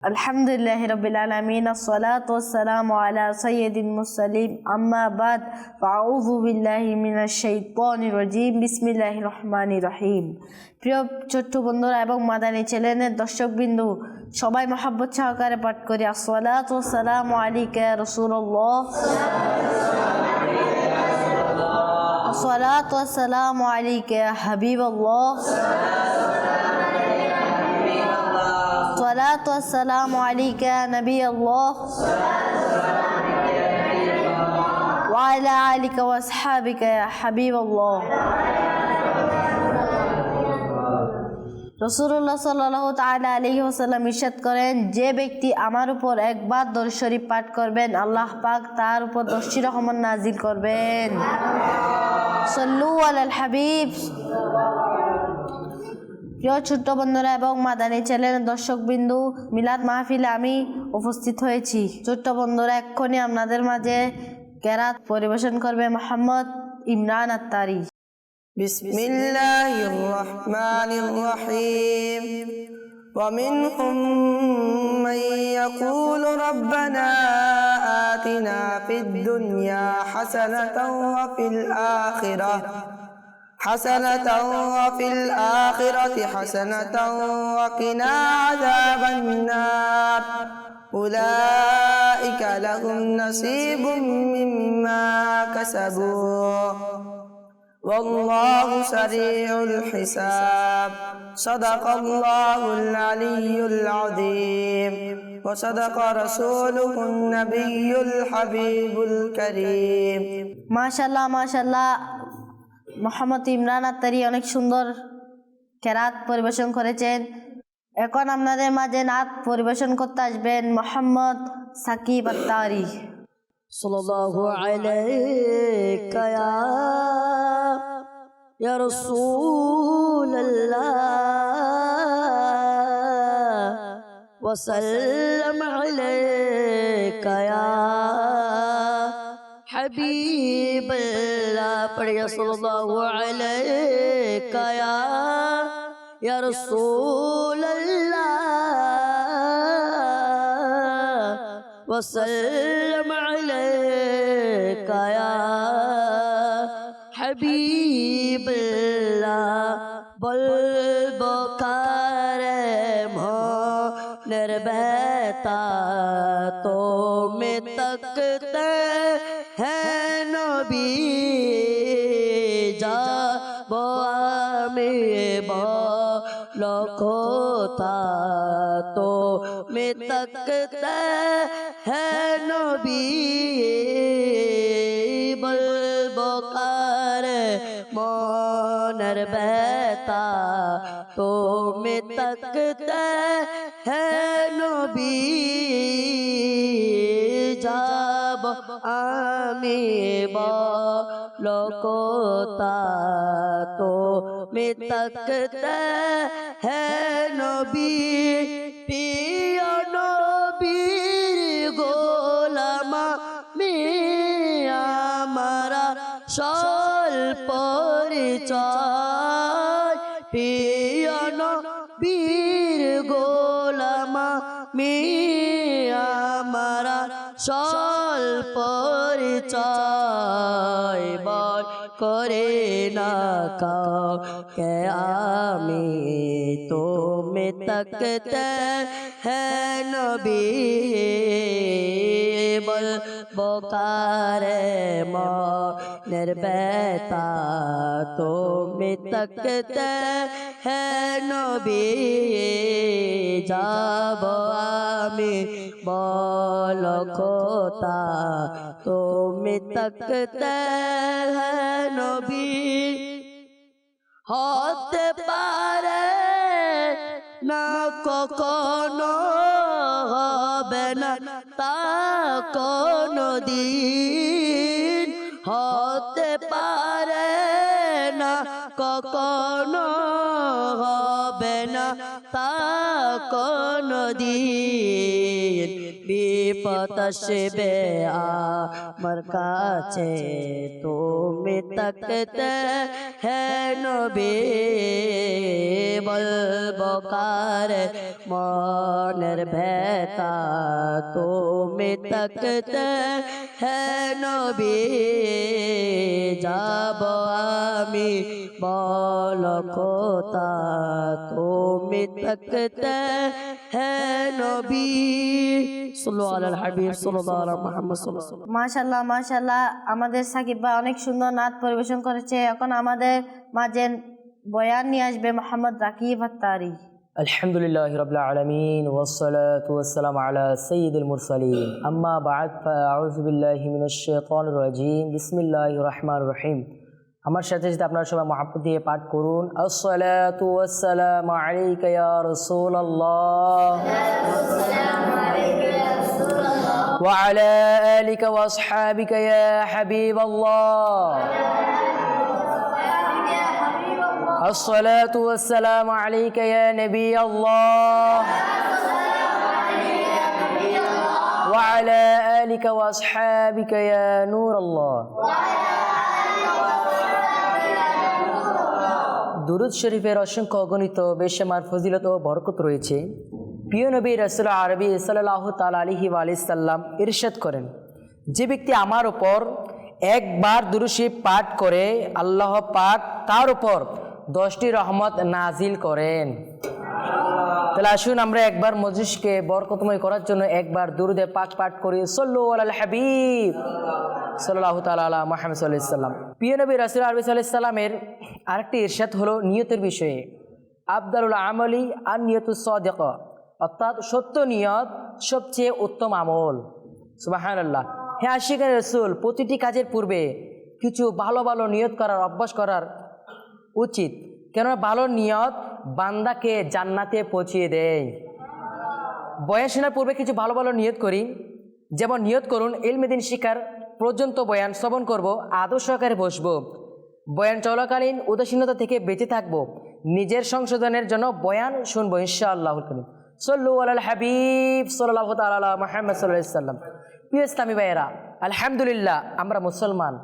Alhamdulillahi Rabbil Alameen, as-salatu was-salamu ala sayyidil mursalin, amma ba'd, fa'udhu billahi minash shaitanir rajim, bismillahir rahmanir rahim। প্রিয় ছোট্ট বন্ধুরা এবং মাদানী চ্যানেলের দর্শকবৃন্দ সবাই মহব্বত সহকারে পাঠ করি as-salatu was-salamu alayka ya rasulullah, as-salatu was-salamu alayka ya habiballah, الصلاة والسلام عليك يا نبي الله وعلى آلك وأصحابك يا حبيب الله। রাসূলুল্লাহ সাল্লাল্লাহু তাআলা আলাইহি ওয়াসাল্লাম ইরশাদ করেন, যে ব্যক্তি আমার উপর একবার দরুদ শরীফ পাঠ করবেন আল্লাহ পাক তার উপর 10টি রহমত নাজিল করবেন। সাল্লু আলাল হাবিব। প্রিয় ছোট্ট বন্ধুরা এবং মাদানী চ্যানেলের দর্শকবৃন্দ, মিলাদ মাহফিলে আমি উপস্থিত হয়েছি। ছোট্ট বন্ধুরা, এক্ষুনি আপনাদের মাঝে কেরাত পরিবেশন করবে মোহাম্মদ ইমরান আত্তারি। বিসমিল্লাহির রহমানির রহিম। ومنهم من يقول ربنا آتنا في الدنيا حسنة وفي الآخرة حسنة وقنا عذاب النار أولئك لهم نصيب مما كسبوا والله سريع الحساب صدق الله العلي العظيم وصدق رسوله النبي الحبيب الكريم। মাশাআল্লাহ মাশাআল্লাহ, মোহাম্মদ ইমরান আত্তারি অনেক সুন্দর কেরাত পরিবেশন করেছেন। এখন আপনাদের মাঝে নাত পরিবেশন করতে আসবেন মোহাম্মদ সাকিব আত্তারি। সাল্লাল্লাহু আলাইকা ইয়া রাসূলুল্লাহ ওয়া সাল্লাম আলাইকা ইয়া হাবিবাল্লাহ। পড়িয়া সাল্লাল্লাহু আলাইকা ইয়া রাসূলুল্লাহ ওয়া সাল্লাম আলাইকা ইয়া হাবিবাল্লাহ। বলবো কারে মনের ব্যথা তুমি তকতে হ্যাঁ নবী, যাবো আমি বলো কোথা তুমি তকতে হ্যাঁ নবী। বলবো কারে মনের ব্যথা তুমি তকতে হ্যাঁ নবী, যাব আমি বলো কোথা তুমি তকতে হ্যাঁ নবী। প্রিয় নবীর গোলাম আমি, আমারা স্বল্প পরিচয়। প্রিয় নবীর গোলাম আমি, আমারা স্বল্প পরিচয়। বল করে না কাউকে আমি তুমি তকতে হ্যাঁ নবী। বলবো কারে মনের ব্যথা তুমি তকতে হ্যাঁ নবী, যাব আমি বলো কোথা তুমি তকতে হ্যাঁ নবী। হতে পারে না কখনো, হবে না তা কোনো দিন। হতে পারে না কখনো, হবে না তা কোনো দিন। বিপদ আসবে আমার কাছে তুমি তাকতে হে নবী বলবো কার মনের ব্যথা তুমি তাকতে হে নবী যাব আমি বল কোথা তুমি তাকতে হে নবী সাল্লাল্লাহু আলাল হাবিব সাল্লাল্লাহু আলা মুহাম্মদ সাল্লাল্লাহু আলাইহি ওয়াসাল্লাম। মাশাআল্লাহ মাশাআল্লাহ, আমাদের সাকিব ভাই অনেক সুন্দর নাত পরিবেশন করেছে। এখন আমাদের মাঝে বয়ান নিয়ে আসবে মোহাম্মদ রাকিব আত্তারি। আলহামদুলিল্লাহি রাব্বিল আলামিন ওয়াসসালাতু ওয়াসসালামু আলা সাইয়্যিদিল মুরসালিন আম্মা বা'দ ফাআউযু বিল্লাহি মিনাশ শাইতানির রাজীম বিসমিল্লাহির রহমানির রহিম। আমার সাথে সাথে আপনারা সবাই মহব্বত দিয়ে পাঠ করুন, আসসালাতু ওয়াসসালামু আলাইকা ইয়া রাসূলুল্লাহ ওয়া আলা আলিকা ওয়া আসহাবিকা ইয়া হাবিবাল্লাহ। الصلاة والسلام عليك يا نبي الله وعلى آلك وأصحابك يا نور الله। দুরূদ শরীফের অসংখ্য অগণিত বেশমার ফজিলত ও বরকত রয়েছে। প্রিয় নবী রাসূল আরবি সাল্লাল্লাহু তাআলা আলাইহি ওয়া সাল্লাম ইরশাদ করেন, যে ব্যক্তি আমার উপর একবার দুরূদ শরীফ পাঠ করে আল্লাহ পাক তার উপর 10টি রহমত নাজিল করেন। তাহলে আসুন আমরা একবার মজলিসকে বরকতময় করার জন্য একবার দুরূদে পাক পাঠ করি, সাল্লু আলাল হাবিব সাল্লাল্লাহু তাআলা আলা মুহাম্মদ সাল্লাল্লাহু আলাইহি ওয়াসাল্লাম। প্রিয় নবী রাসূল আরবি সাল্লাল্লাহু আলাইহি ওয়াসাল্লামের আরেকটি ইরশাদ হলো নিয়তের বিষয়ে, আফদালুল আমালি আন নিয়াতুস সাদিকা, অর্থাৎ সত্য নিয়ত সবচেয়ে উত্তম আমল। সুবহানাল্লাহ। হে আশিকায়ে রাসূল, প্রতিটি কাজের পূর্বে কিছু ভালো ভালো নিয়ত করার অভ্যাস করার উচিত, কেননা ভালো নিয়ত বান্দাকে জান্নাতে পৌঁছিয়ে দেয়। বয়ান শোনার পূর্বে কিছু ভালো ভালো নিয়ত করি, যেমন নিয়ত করুন ইলমে দ্বীন শিকার পর্যন্ত বয়ান শ্রবণ করব, আদর সহকারে বসব, বয়ান চলাকালীন উদাসীনতা থেকে বেঁচে থাকব, নিজের সংশোধনের জন্য বয়ান শুনবো ইনশাআল্লাহুল কারীম। সাল্লু আলাল হাবিব সাল্লাল্লাহু তাআলা আলা মুহাম্মদ সাল্লাল্লাহু আলাইহি ওয়াসাল্লাম। প্রিয় ইসলামী ভাইয়েরা, আলহামদুলিল্লাহ আমরা মুসলমান,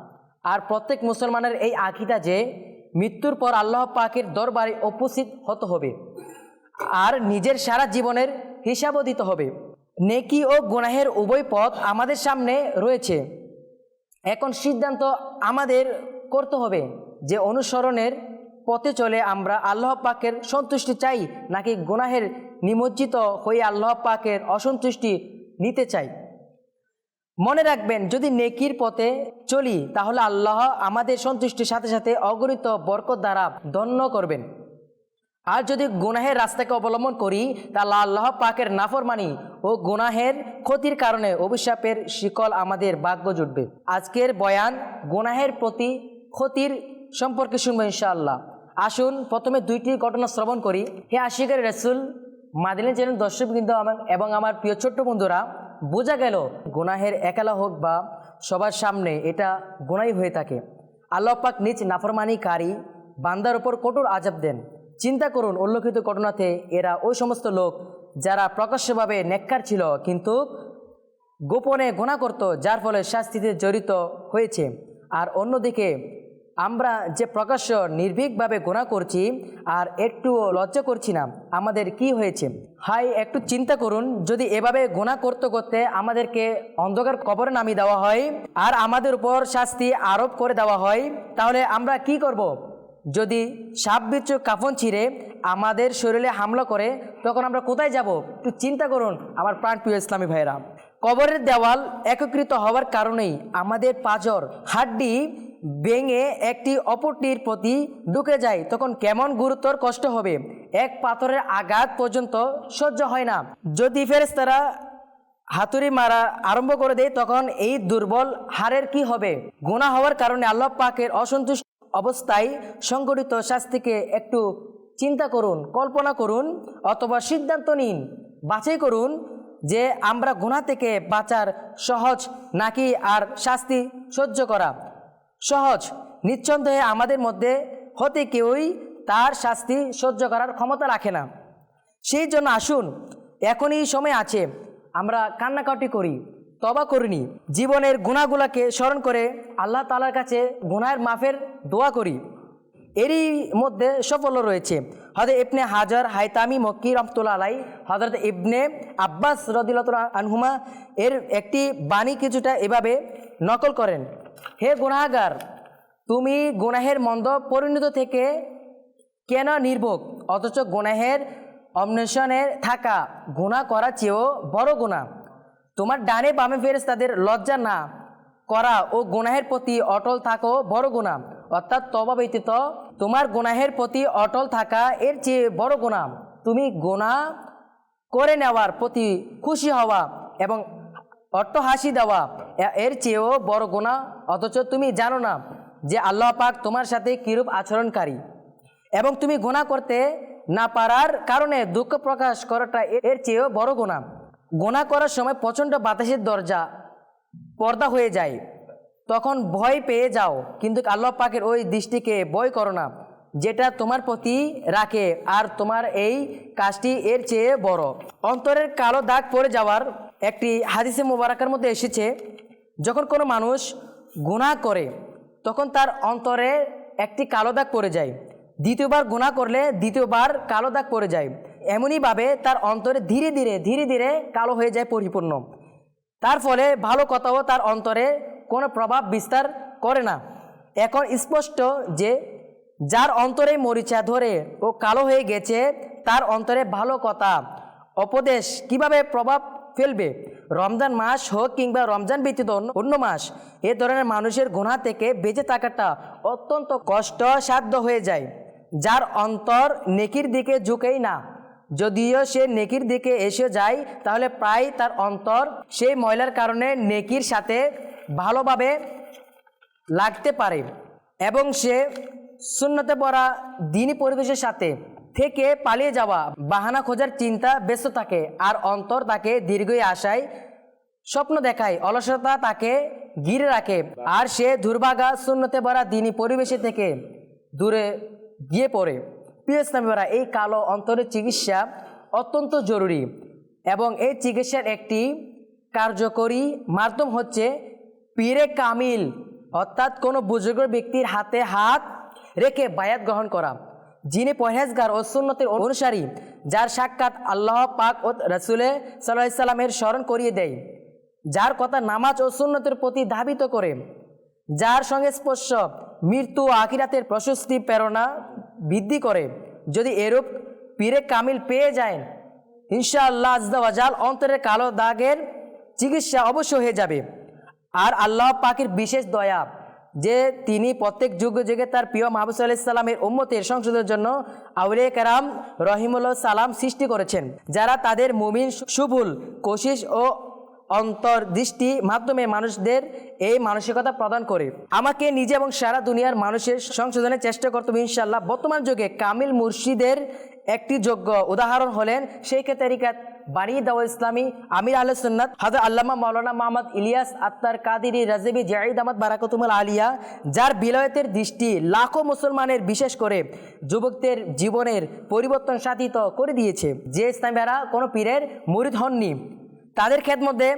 আর প্রত্যেক মুসলমানের এই আকীদা যে মৃত্যুর পর আল্লাহ পাকের দরবারে উপস্থিত হতে হবে আর নিজের সারা জীবনের হিসাবও দিতে হবে। নেকি ও গুনাহের উভয় পথ আমাদের সামনে রয়েছে। এখন সিদ্ধান্ত আমাদের করতে হবে যে অনুসরণের পথে চলে আমরা আল্লাহ পাকের সন্তুষ্টি চাই নাকি গুনাহের নিমজ্জিত হয়ে আল্লাহ পাকের অসন্তুষ্টি নিতে চাই। মনে রাখবেন, যদি নেকির পথে চলি তাহলে আল্লাহ আমাদের সন্তুষ্টির সাথে সাথে অগণিত বরকত দ্বারা ধন্য করবেন, আর যদি গুনাহের রাস্তাকে অবলম্বন করি তাহলে আল্লাহ পাকের নাফরমানি ও গুনাহের ক্ষতির কারণে অভিশাপের শিকল আমাদের ভাগ্য জুটবে। আজকের বয়ান গুনাহের প্রতি ক্ষতির সম্পর্কে শুনবো ইনশাআল্লাহ। আসুন প্রথমে দুইটি ঘটনা শ্রবণ করি। হে আশিকায়ে রাসূল, মাদিনা চ্যানেল দর্শকবৃন্দ এবং আমার প্রিয় ছোট্ট বন্ধুরা, বোঝা গেল গুনাহের একালা হোক বা সবার সামনে এটা গুনাহই হয়ে থাকে। আল্লাহ পাক নিজ নাফরমানিকারী বান্দার উপর কঠোর আযাব দেন। চিন্তা করুন, উল্লেখিত ঘটনাতে এরা ওই সমস্ত লোক যারা প্রকাশ্যভাবে নেককার ছিল কিন্তু গোপনে গুনাহ করত, যার ফলে শাস্তিতে জড়িত হয়েছে। আর অন্যদিকে আমরা যে প্রকাশ্য নির্ভীকভাবে গুনাহ করছি আর একটুও লজ্জা করছি না, আমাদের কি হয়েছে? হাই, একটু চিন্তা করুন, যদি এভাবে গুনাহ করতে করতে আমাদেরকে অন্ধকার কবরে নামিয়ে দেওয়া হয় আর আমাদের উপর শাস্তি আরোপ করে দেওয়া হয়, তাহলে আমরা কি করব? যদি সাপ বিচ্ছু কাফন ছিঁড়ে আমাদের শরীরে হামলা করে তখন আমরা কোথায় যাব? একটু চিন্তা করুন আমার প্রাণপ্রিয় ইসলামী ভাইয়েরা। কবরের দেওয়াল একত্রিত হওয়ার কারণেই আমাদের পাঁজর হাড্ডি ভেঙে একটি অপরটির প্রতি ঢুকে যায়, তখন কেমন গুরুতর কষ্ট হবে, এক পাথরের আঘাত পর্যন্ত সহ্য হয় না। যদি ফেরেশতারা হাতুড়ি মারা আরম্ভ করে দেয় তখন এই দুর্বল হাড়ের কি হবে? গুনাহ হওয়ার কারণে আল্লাহ পাকের অসন্তুষ্ট অবস্থায় সংঘটিত শাস্তিকে একটু চিন্তা করুন, কল্পনা করুন, অথবা সিদ্ধান্ত নিন, বাছাই করুন যে আমরা গুনাহ থেকে বাঁচার সহজ নাকি আর শাস্তি সহ্য করা সহজ। নিঃসন্দেহে আমাদের মধ্যে হতে কেউই তার শাস্তি সহ্য করার ক্ষমতা রাখে না। সেই জন্য আসুন, এখনই সময় আছে, আমরা কান্নাকাটি করি, তবা করিনি, জীবনের গুনাহগুলোকে স্মরণ করে আল্লাহ তাআলার কাছে গুনাহের মাফের দোয়া করি, এরই মধ্যে সফল রয়েছে। হযরত ইবনে হাজার হাইতামি মক্কি রহমাতুল্লাহ আলাইহি হযরত ইবনে আব্বাস রাদিয়াল্লাহু আনহুমা এর একটি বাণী কিছুটা এভাবে নকল করেন, হে গুনাহগার, তুমি গুনাহের মন্দ পরিণত থেকে কেন নির্ভোগ, অথচ গুনাহের অন্বেষণে থাকা গুনাহ করার চেয়েও বড় গুনাহ। তোমার ডানে বামে ফেরেশতাদের লজ্জা না করা ও গুনাহের প্রতি অটল থাকো বড় গুনাহ, অর্থাৎ তওবা ব্যতীত তোমার গুনাহের প্রতি অটল থাকা এর চেয়ে বড় গুনাহ। তুমি গুনাহ করে নেওয়ার প্রতি খুশি হওয়া এবং অট্টহাসি দেওয়া এর চেয়েও বড় গুনাহ, অথচ তুমি জানো না যে আল্লাহ পাক তোমার সাথে কিরূপ আচরণকারী, এবং তুমি গুনাহ করতে না পারার কারণে দুঃখ প্রকাশ করাটা এর চেয়েও বড় গুনাহ। গুনাহ করার সময় প্রচণ্ড বাতাসের দরজা পর্দা হয়ে যায়, তখন ভয় পেয়ে যাও, কিন্তু আল্লাহ পাকের ওই দৃষ্টিকে ভয় করো না যেটা তোমার প্রতি রাখে, আর তোমার এই কাজটি এর চেয়ে বড়। অন্তরের কালো দাগ পড়ে যাওয়ার একটি হাদিসে মুবারাকার মধ্যে এসেছে, যখন কোনো মানুষ গুনাহ করে তখন তার অন্তরে একটি কালো দাগ পড়ে যায়, দ্বিতীয়বার গুনাহ করলে দ্বিতীয়বার কালো দাগ পড়ে যায়, এমনইভাবে তার অন্তরে ধীরে ধীরে কালো হয়ে যায় পরিপূর্ণ। তার ফলে ভালো কথাও তার অন্তরে কোনো প্রভাব বিস্তার করে না। এখন স্পষ্ট যে যার অন্তরে মরিচা ধরে ও কালো হয়ে গেছে, তার অন্তরে ভালো কথা উপদেশ কিভাবে প্রভাব ফেলবে। রমজান মাস হোক কিংবা রমজান ব্যতীত অন্য মাস, এ ধরনের মানুষের গুনাহ থেকে বেঁচে থাকাটা অত্যন্ত কষ্টসাধ্য হয়ে যায়। যার অন্তর নেকির দিকে ঝুঁকেই না, যদিও সে নেকির দিকে এসে যায়, তাহলে প্রায় তার অন্তর সেই ময়লার কারণে নেকির সাথে ভালোভাবে লাগতে পারে এবং সে সুন্নতে পড়া দ্বীনি পরিবেশের সাথে থেকে পালিয়ে যাওয়া বাহানা খোঁজার চিন্তা ব্যস্ত থাকে, আর অন্তর তাকে দীর্ঘই আশায় স্বপ্ন দেখায়, অলসতা তাকে ঘিরে রাখে, আর সে দুর্ভাগা সুন্নতে পড়া দ্বীনি পরিবেশে থেকে দূরে গিয়ে পড়ে। প্রিয় ইসলামীরা, এই কালো অন্তরের চিকিৎসা অত্যন্ত জরুরি এবং এই চিকিৎসার একটি কার্যকরী মাধ্যম হচ্ছে পীরে কামিল, অর্থাৎ কোনো বুজুর্গ ব্যক্তির হাতে হাত রেখে বায়াত গ্রহণ করা, যিনি পরহেজগার ও সুন্নতের অনুসারী, যার সাক্ষাৎ আল্লাহ পাক ও রাসূল সাল্লাল্লাহু আলাইহি সাল্লামের স্মরণ করিয়ে দেয়, যার কথা নামাজ ও সুন্নতের প্রতি ধাবিত করে, যার সঙ্গে স্পর্শ মৃত্যু ও আখিরাতের প্রশস্তি প্রেরণা বৃদ্ধি করে। যদি এরূপ পীরে কামিল পেয়ে যায়, ইনশাআল্লাহ আজ্জা ওয়া জাল অন্তরের কালো দাগের চিকিৎসা অবশ্য হয়ে যাবে। আর আল্লাহ পাকের বিশেষ দয়া যে তিনি প্রত্যেক যুগে যুগে তার প্রিয় মাহবুব সাল্লাল্লাহু আলাইহি সাল্লামের উম্মতের সংশোধনের জন্য আউলিয়া কেরাম রহিমুল্লাহ সালাম সৃষ্টি করেছেন, যারা তাদের মুমিন সুবুল কোশিশ ও অন্তর্দৃষ্টি মাধ্যমে মানুষদের এই মানসিকতা প্রদান করে। আমাকে নিজে এবং সারা দুনিয়ার মানুষের সংশোধনের চেষ্টা করতে হবে ইনশাআল্লাহ। বর্তমান যুগে কামিল মুর্শিদের একটি যোগ্য উদাহরণ হলেন শেখ তরিকাত বানী দাওয়াত ইসলামী আমির আহলে সুন্নাত হযরত আল্লামা মাওলানা মোহাম্মদ ইলিয়াস আত্তার কাদিরি রাজবি জাঈদ আহমদ বারাকাতুল আলিয়া, যার বিলায়তের দৃষ্টি লাখো মুসলমানের বিশেষ করে যুবকদের জীবনের পরিবর্তন সাধিত করে দিয়েছে। যে ইসলামীরা কোনো পীরের মুরিদ হননি, তাদের খেদমতে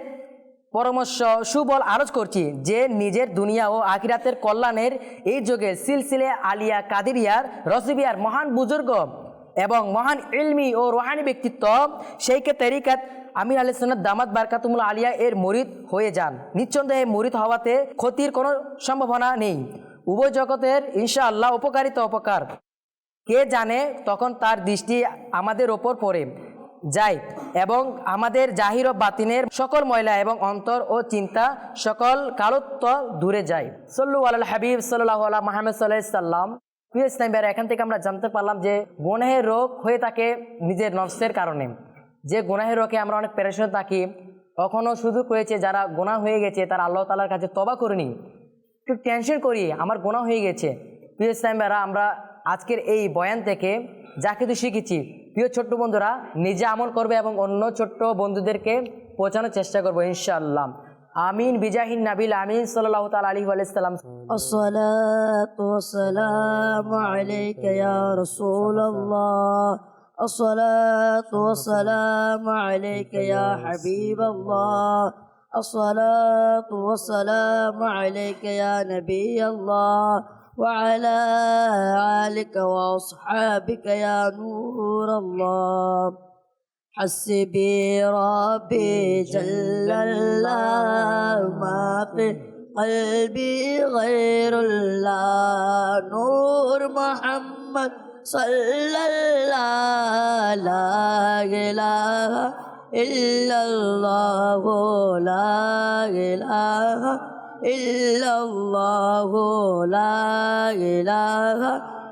পরামর্শ সুবল আরজ করছি যে নিজের দুনিয়া ও আখিরাতের কল্যাণের এই যুগে সিলসিলে আলিয়া কাদিরিয়ার রসিবিয়ার মহান বুজুর্গ এবং মহান ইলমি ও রুহানি ব্যক্তিত্ব শেখ তরিকাত আমির আহলে সুন্নাত দামাত বারকাতুল আলিয়া এর মুরিদ হয়ে যান। নিঃসন্দেহে মুরিদ হওয়াতে ক্ষতির কোনো সম্ভাবনা নেই, উভয় জগতের ইনশাআল্লাহ উপকারিতা উপকার। কে জানে তখন তার দৃষ্টি আমাদের ওপর পড়ে যায় এবং আমাদের জাহির ও বাতিনের সকল ময়লা এবং অন্তর ও চিন্তা সকল কালত্ব দূরে যায়। সাল্লু আলাল হাবিব সাল্লাল্লাহু আলা মুহাম্মদ সাল্লাল্লাহু আলাইহি সাল্লাম। প্রিয় ইসলামীরা, এখান থেকে আমরা জানতে পারলাম যে গুনাহের রোগ হয়ে থাকে নিজের নফসের কারণে। যে গুনাহের রোগে আমরা অনেক পেরেশান থাকি, কখনও সুযোগ রয়েছে যারা গুনাহ হয়ে গেছে তারা আল্লাহ তাআলার কাছে তওবা করেনি, একটু টেনশন করি আমার গুনাহ হয়ে গেছে। প্রিয় ইসলামীরা, আমরা আজকের এই বয়ান থেকে যা কিছু শিখেছি, প্রিয় ছোট্ট বন্ধুরা নিজে আমল করবে এবং অন্য ছোট্ট বন্ধুদেরকে পৌঁছানোর চেষ্টা করবো ইনশাআল্লাহ। আমিন বিজাহিন নাবিল আমিন সাল্লাল্লাহু তাআলা আলাইহি ওয়া সাল্লাম। الصلاة والسلام عليك يا رسول الله الصلاة والسلام عليك يا حبيب الله الصلاة والسلام عليك يا نبي الله وعلى آلك وأصحابك يا نور الله حسبي ربي جل الله ما في قلبي غير الله نور محمد صلى الله لا إله إلا الله لا إله إلا الله لا إله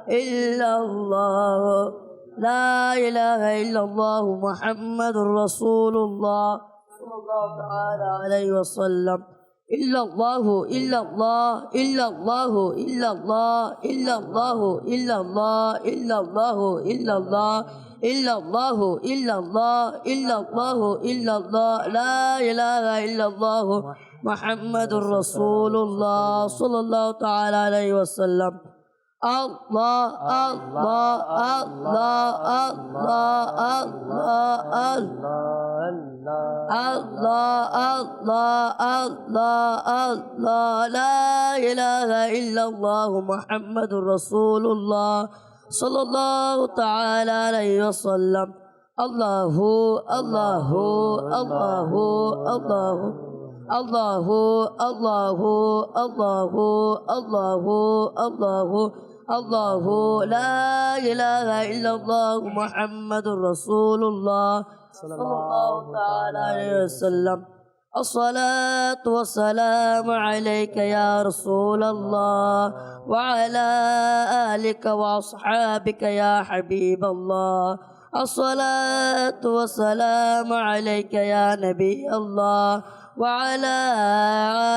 إلا الله لا إله إلا الله محمد رسول الله صلى الله تعالى عليه وسلم إلا الله إلا الله إلا الله إلا الله إلا الله إلا الله إلا الله إلا الله إلا الله إلا الله إلا الله إلا الله لا إله إلا الله محمد رسول الله صلى الله تعالى عليه وسلم الله الله الله الله الله الله الله الله الله لا إله إلا الله محمد رسول الله صلى الله تعالى عليه وسلم الله الله الله الله الله الله الله الله الله الله لا إله إلا الله محمد رسول الله صلى الله تعالى عليه وسلم الصلاة والسلام عليك يا رسول الله وعلى آلك وأصحابك يا حبيب الله الصلاة والسلام عليك يا نبي الله وعلى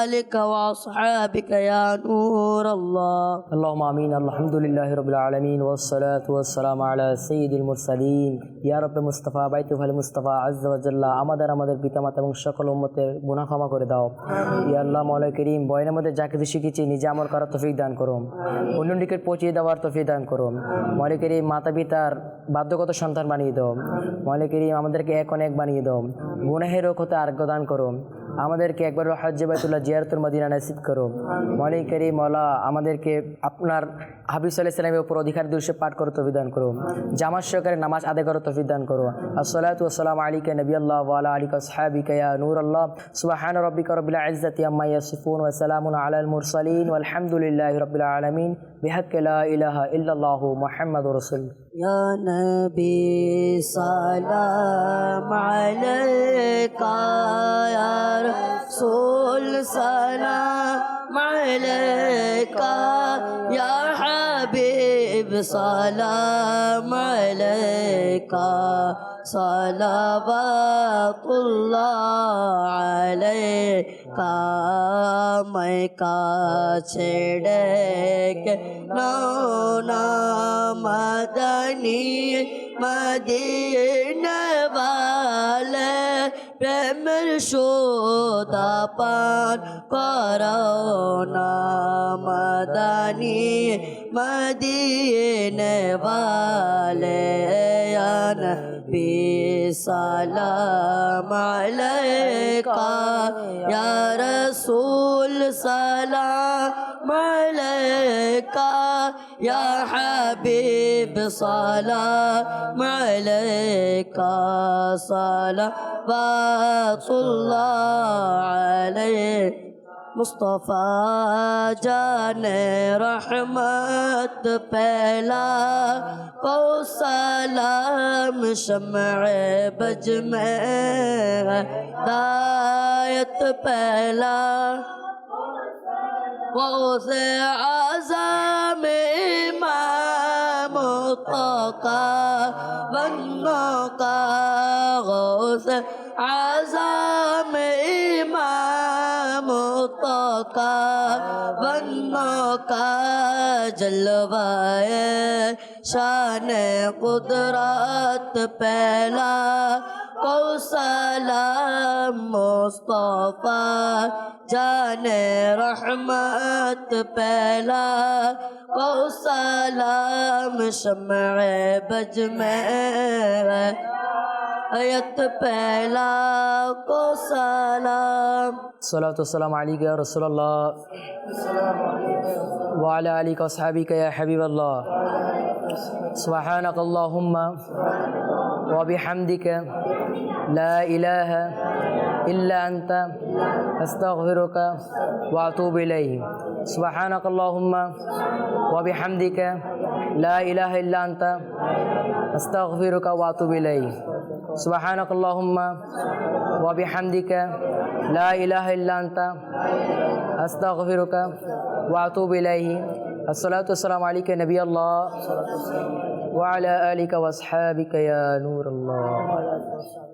آلك وأصحابك يا نور الله اللهم آمين الحمد لله رب العالمين والصلاة والسلام على سيد المرسلين يا رب মুস্তাফা বাইতুল মুস্তাফা আজ্জা ওয়া জাল্লা আমাদের পিতামাতা এবং সকল উম্মতের গুনাহ ক্ষমা করে দাও ইয়া আল্লাহ মাওলা করিম বয়নের মধ্যে যা কিছু শিখেছি নিজে আমল করার তৌফিক দান করো অন্য দিকে পৌঁছে দেওয়ার তৌফিক দান করো মাওলা করিম মাতা পিতার বাধ্যগত সন্তান বানিয়ে দাও মাওলা করিম আমাদেরকে এক অনেক বানিয়ে দাও গুনাহের হতে আরোগ্য দান করো আমাদেরকে একবার হজ্জে বাইতুল্লাহ জিয়ারতুল মদিনা নসিব করো মাওলা করিম মাওলা আমাদেরকে আপনার হাবিব সাল্লাল্লাহু আলাইহি ওয়াসাল্লামের উপর অধিকার দৃশ্যে পাঠ করতে তৌফিক দান করো জামাত সহকারে নামাজ আদায় করতে তৌফিক দান করো আসসালাতু ওয়াসসালামু আলাইকা নবিয়াল্লাহ ওয়া আলা আলিকা আসহাবিকা ইয়া নূরাল্লাহ সুবহান রাব্বিকা রাব্বিল ইজ্জাতি আম্মা ইয়াসিফুন ওয়া সালামুন আলাল মুরসালিন ওয়ালহামদুলিল্লাহি রাব্বিল আলামিন বিহাক্কি লা ইলাহা ইল্লাল্লাহু মুহাম্মাদুর রাসূলুল্লাহ يا نبي سلام عليك يا رسول سلام عليك يا حبيب سلام عليك صلوات الله عليك میں কাছে ডেকে নৌনা মদনী মদিনা वाले প্রেমের সুধা পান করো না মদনী মদিনা वाले या नबी सलाम अलैका या रसूल सलाम अलैका या हबीब सलाम अलैका सलावतुल्लाह अलैक मुस्तफ़ा जान रहमत पहला को सलाम शम्अ बज में दायत पहला वो से आज़म इमाम का बन्नों का गौस आज़म इमाम का बन्नों का जलवाए शान कुदरत पहला को सलाम مصطفیٰ جان رحمت پہلا کو سلام شمع بج میں آیت پہلا کو سلام صلاۃ والسلام علیک یا رسول اللہ وعلی آلک و اصحابک یا حبیب اللہ سبحانک اللہم وبحمدک لا الہ الا انت استغفرک واتوب الیہ سبحانک اللہم وبحمدک لا الہ الا انت استغفرک واتوب الیہ سبحانک اللہم وبحمدک لا الہ الا انت استغفرک واتوب الیہ الصلاۃ والسلام علیک نبی اللہ وعلی آلک واصحابک یا نور اللہ.